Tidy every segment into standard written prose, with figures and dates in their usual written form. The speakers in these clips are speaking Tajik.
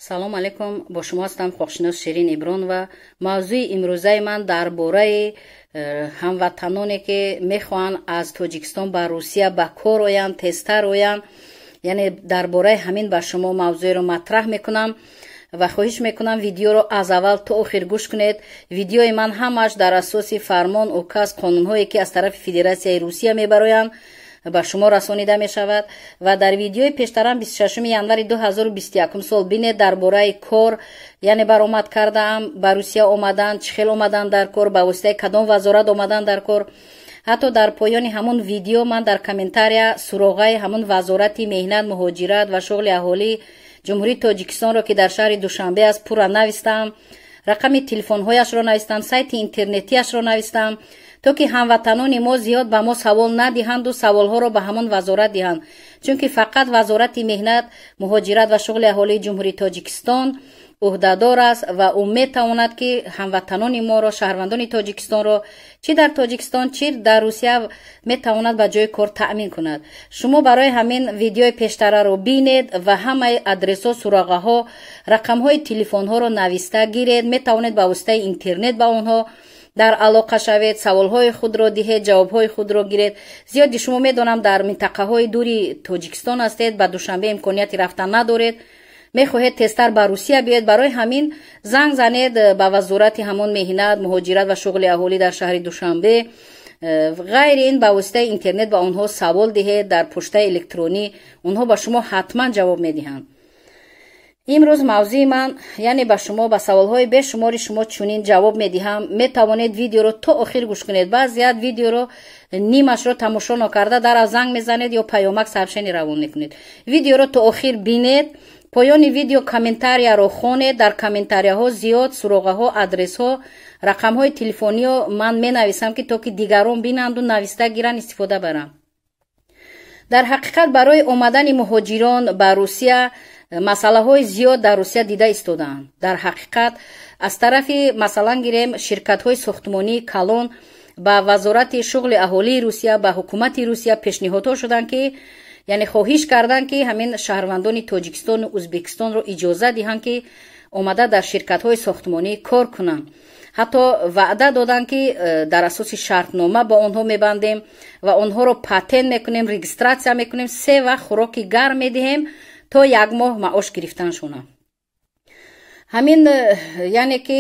салом алейкум. Бо шумо ҳастам хухшинос Ширин Иброн ва мавзӯи имрӯзаи ман дар бораи ҳамватаноне ки мехоҳанд аз Тоҷикистон ба Русия ба кор оянд, тезтар оянд, яъне дар бораи ҳамин ба шумо мавзӯеро матраҳ мекунам ва хоҳиш мекунам видеоро аз аввал то охир гӯш кунед. Видеои ман ҳамаш дар асоси фармон, указ, қонунҳое ки аз тарафи Федератсияи Русия мебароянд ба шумо расонида мешавад. Ва дар видеои пештарам 26 январи 2021 сол бинед дар бораи кор, яъне баромад кардаам ба Русия омадан, чӣ хел омадан дар кор, ба воситаи кадом вазорат омадан дар кор. ҳатто дар поёни ҳамон видео ман дар комментария суроғаи ҳамон вазорати меҳнат, муҳоҷират ва шуғли аҳолии ҷумҳурии Тоҷикистонро ки дар шаҳри Душанбе аст пурра навистам, рақами телефонҳояшро навистам, сайти интернетиашро навистам, то ки ҳамватанони мо зиёд ба мо савол надиҳанду саволҳоро ба ҳамон вазорат диҳанд, чунки фақат вазорати меҳнат, муҳоҷират ва шуғли аҳолии ҷумҳурии Тоҷикистон уҳдадор аст ва ӯ метавонад ки ҳамватанони моро, шаҳрвандони Тоҷикистонро чӣ дар Тоҷикистон, чӣ дар Русия метавонад ба ҷои кор таъмин кунад. шумо барои ҳамин видеои пештараро бинед ва ҳамаи адресҳо, суроғаҳо, рақамҳои телефонҳоро нависта гиред. метавонед ба воситаи интернет ба онҳо дар алоқа шавед, саволҳои худро диҳед, ҷавобҳои худро гиред. зиёди шумо медонам дар минтақаҳои дури Тоҷикистон ҳастед, ба Душанбе имконияти рафтан надоред, мехоҳед тезтар ба Русия биёед. барои ҳамин занг занед ба вазорати ҳамон меҳнат, муҳоҷират ва шуғли аҳолӣ дар шаҳри Душанбе. ғайри ин ба воситаи интернет ба онҳо савол диҳед, дар почтаи электронӣ онҳо ба шумо ҳатман ҷавоб медиҳанд. имрӯз мавзӯи ман, яъне ба шумо ба саволҳои бешумори шумо чунин ҷавоб медиҳам. метавонед видеоро то охир гӯш кунед. баъзеят видеоро нимашро тамошо накарда дарав занг мезанед ё паёмак сообщение равон мекунед. видеоро то охир бинед. поёни видео комментарияро хонед. дар комментарияҳо зиёд суроғаҳо, адресҳо, рақамҳои телефониро ман менависам ки то ки дигарон бинанду нависта гиранд, истифода баранд. дар ҳақиқат барои омадани муҳоҷирон ба Русия масъалаҳои зиёд дар Русия дида истодаанд. дар ҳақиқат аз тарафи масалан гирем ширкатҳои сохтмонии калон ба вазорати шуғли аҳолии Русия, ба ҳукумати Русия пешниҳодҳо шуданд ки яъне хоҳиш карданд ки ҳамин шаҳрвандони Тоҷикистону Ӯзбекистонро иҷоза диҳанд ки омада дар ширкатҳои сохтмонӣ кор кунанд. ҳатто ваъда доданд ки дар асоси шартнома ба онҳо мебандем ва онҳоро патент мекунем, регистратсия мекунем, 3 вақт хӯроки гарм медиҳем то 1 моҳ маош гирифтан шунад. ҳамин яъне ки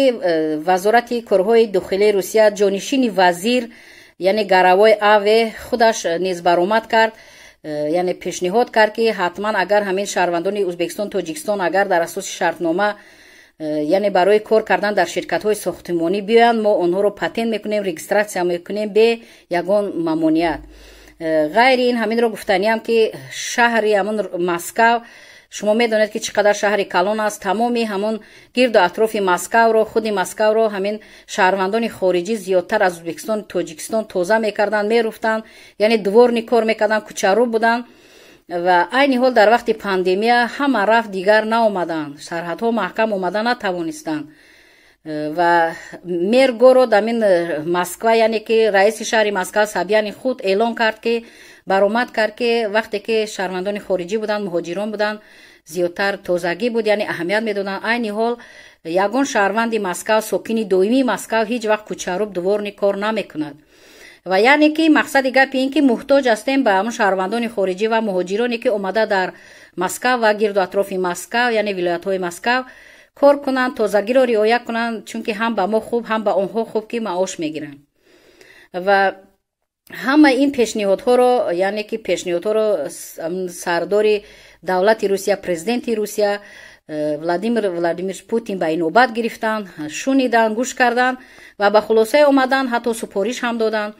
вазорати корҳои дохилии Русия ҷонишини вазир яъне Гаравой Аве худаш низ баромад кард, яъне пешниҳод кард ки ҳатман агар ҳамин шаҳрвандони Ӯзбекистон, Тоҷикистон агар дар асоси шартнома яъне барои кор кардан дар ширкатҳои сохтмонӣ биёянд, мо онҳоро патент мекунем, регистратсия мекунем бе ягон мамоният. ғайри ин ҳаминро гуфтаниам ки шаҳри ҳамон Москав, шумо медонед ки чӣ қадар шаҳри калон аст. тамоми ҳамон гирду атрофи Москавро, худи Москавро ҳамин шаҳрвандони хориҷӣ зиёдтар аз Ӯзбекистон, Тоҷикистон тоза мекарданд, меруфтанд, яъне дворни кор мекарданд, кӯчарӯ буданд ва айни ҳол дар вақти пандемия ҳама рафт, дигар наомаданд, сарҳадҳо маҳкам омада натавонистанд ва мер Город амин Москва, яъне ки раиси шаҳри Москва Собяни худ эълон кард ки баромад кард ки вақте ки шаҳрвандони хориҷӣ буданд, муҳоҷирон буданд, зиёдтар тозагӣ буд, яъне аҳамият медоданд. айни ҳол ягон шаҳрванди Москав, сокини доимии Москав ҳеҷ вақт кӯчарӯб дворни кор намекунад. ва яъне ки мақсади гапи ин ки муҳтоҷ ҳастем ба ҳамон шаҳрвандони хориҷӣ ва муҳоҷироне ки омада дар Москав ва гирду атрофи Москав, яъне вилоятҳои Москав кор кунанд, тозагиро риоя кунанд, чунки ҳам ба мо хуб, ҳам ба онҳо хуб ки маош мегиранд. ва ҳамаи ин пешниҳодҳоро, яъне ки пешниҳодҳоро сардори давлати Русия, президенти Русия Владимир Владимирович Путин ба инобат гирифтанд, шуниданд, гӯш карданд ва ба хулосае омаданд. ҳатто супориш ҳам доданд.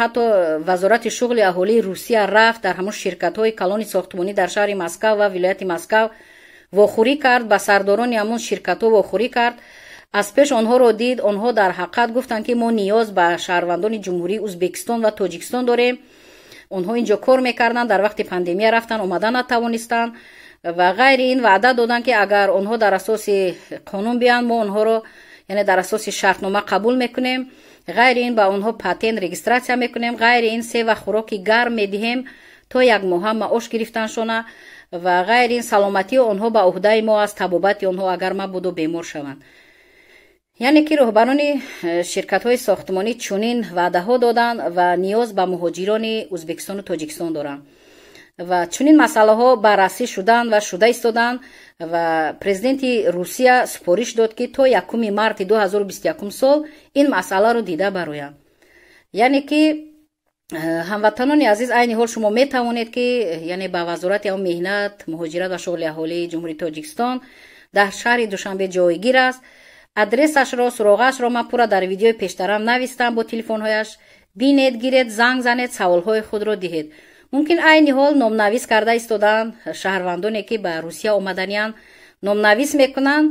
ҳатто вазорати шуғли аҳолии Русия рафт дар ҳамон ширкатҳои калони сохтмонӣ дар шаҳри Москав ва вилояти Москав вохӯрӣ кард, ба сардорони ҳамон ширкатҳо вохӯрӣ кард. аз пеш онҳоро дид, онҳо дар ҳақиқат гуфтанд ки мо ниёз ба шаҳрвандони ҷумҳурии Ӯзбекистон ва Тоҷикистон дорем. онҳо инҷо кор мекарданд, дар вақти пандемия рафтанд, омада натавонистанд ва ғайри ин ваъда доданд ки агар онҳо дар асоси қонун биёянд, мо онҳоро яъне дар асоси шартнома қабул мекунем. ғайри ин ба онҳо патент, регистратсия мекунем. ғайри ин 3 вақт хӯроки гарм медиҳем то 1 моҳа маош гирифтаншона ва ғайр ин саломатии онҳо ба уҳдаи мо аст, табобати онҳо агар мабуду бемор шаванд. яъне ки роҳбарони ширкатҳои сохтмонӣ чунин ваъдаҳо доданд ва ниёз ба муҳоҷирони ӯзбекистону тоҷикистон доранд ва чунин масъалаҳо баррасӣ шуданд ва шуда истоданд ва президенти Русия супориш дод ки то 1 марти 2021 сол ин масъаларо дида бароянд. яъне ки ҳамватанони азиз, айни ҳол шумо метавонед ки яъне ба вазорати меҳнат, муҳоҷират ва шуғли аҳолии ҷумҳурии Тоҷикистон дар шаҳри Душанбе ҷойгир аст. адресашро, суроғашро ман пурра дар видеои пештарам навистам бо телефонҳояш. бинед, гиред, занг занед, саволҳои худро диҳед. мумкин айни ҳол номнавис карда истодан шаҳрвандоне ки ба Русия омаданиянд номнавис мекунанд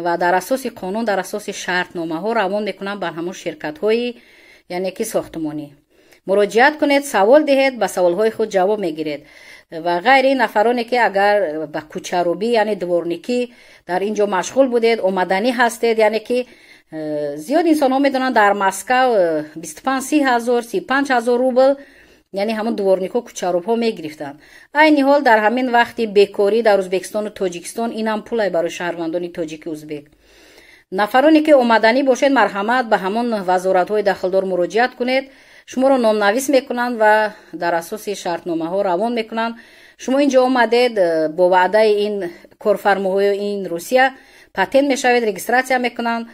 ва дар асоси қонун, дар асоси шартномаҳо равон мекунанд ба ҳамон ширкатҳои яъне ки сохтмонӣ. муроҷиат кунед, савол диҳед, ба саволҳои худ ҷавоб мегиред ва ғайри нафароне ки агар ба кӯчарубӣ яъне дворникӣ дар ин ҷо машғул будед, омаданӣ ҳастед, яъне ки зиёд инсонҳо медонанд дар Москав 25-30 ҳазор 35 ҳазор рубл яъне ҳамон дворникҳо кӯчарубҳо мегирифтанд. айни ҳол дар ҳамин вақти бекорӣ дар Ӯзбекистону Тоҷикистон инам пулай барои шаҳрвандони тоҷики ӯзбек. нафароне ки омаданӣ бошед, марҳамат ба ҳамон вазоратҳои дахлдор муроҷиат кунед. шуморо номнавис мекунанд ва дар асоси шартномаҳо равон мекунанд. шумо ин ҷо омадед бо ваъдаи ин корфармоҳои ин Русия патент мешавед, регистратсия мекунанд,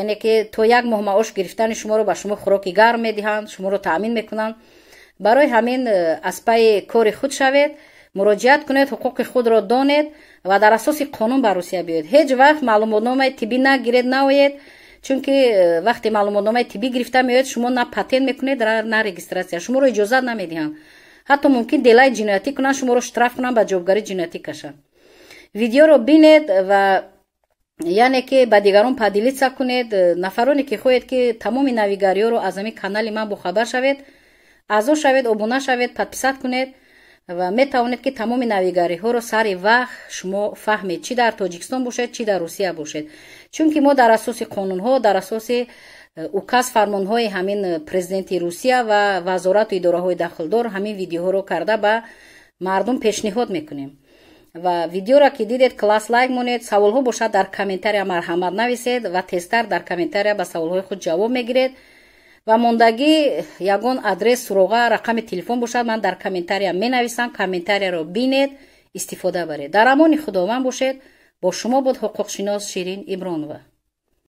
яъне ки то 1 моҳ маош гирифтани шуморо ба шумо хӯроки гарм медиҳанд, шуморо таъмин мекунанд. барои ҳамин аз пайи кори худ шавед, муроҷиат кунед, ҳуқуқи худро донед ва дар асоси қонун ба Русия биёед. ҳеҷ вақт маълумотномаи тиббӣ нагиред, наоед, чунки вақти маълумотномаи тиббӣ гирифта меояд, шумо на патент мекунед, на регистратсия, шуморо иҷозат намедиҳанд. ҳатто мумкин делаи ҷиноятӣ кунанд, шуморо штраф кунанд, ба ҷавобгарӣ ҷиноятӣ кашанд. видеоро бинед ва яъне ки ба дигарон падилица кунед. нафароне ки хоҳед ки тамоми навигариҳоро аз ҳамин канали ман бохабар шавед, аъзо шавед, обуна шавед, подписат кунед ва метавонед ки тамоми навигариҳоро сари вақт шумо фаҳмед, чӣ дар Тоҷикистон бошед, чӣ дар Русия бошед. чунки мо дар асоси қонунҳо, дар асоси указ фармонҳои ҳамин президенти Русия ва вазорату идораҳои дахлдор ҳамин видеоҳоро карда ба мардум пешниҳод мекунем. ва видеоро ки дидед класс лайк монед, саволҳо бошад дар комментария марҳамат нависед ва тезтар дар комментария ба саволҳои худ ҷавоб мегиред. ва мондагӣ ягон адрес, суроға, рақами телефон бошад, ман дар комментария менависам. комментарияро бинед, истифода баред. дар амони худованд бошед. бо шумо буд ҳуқуқшинос Ширин Ибронова.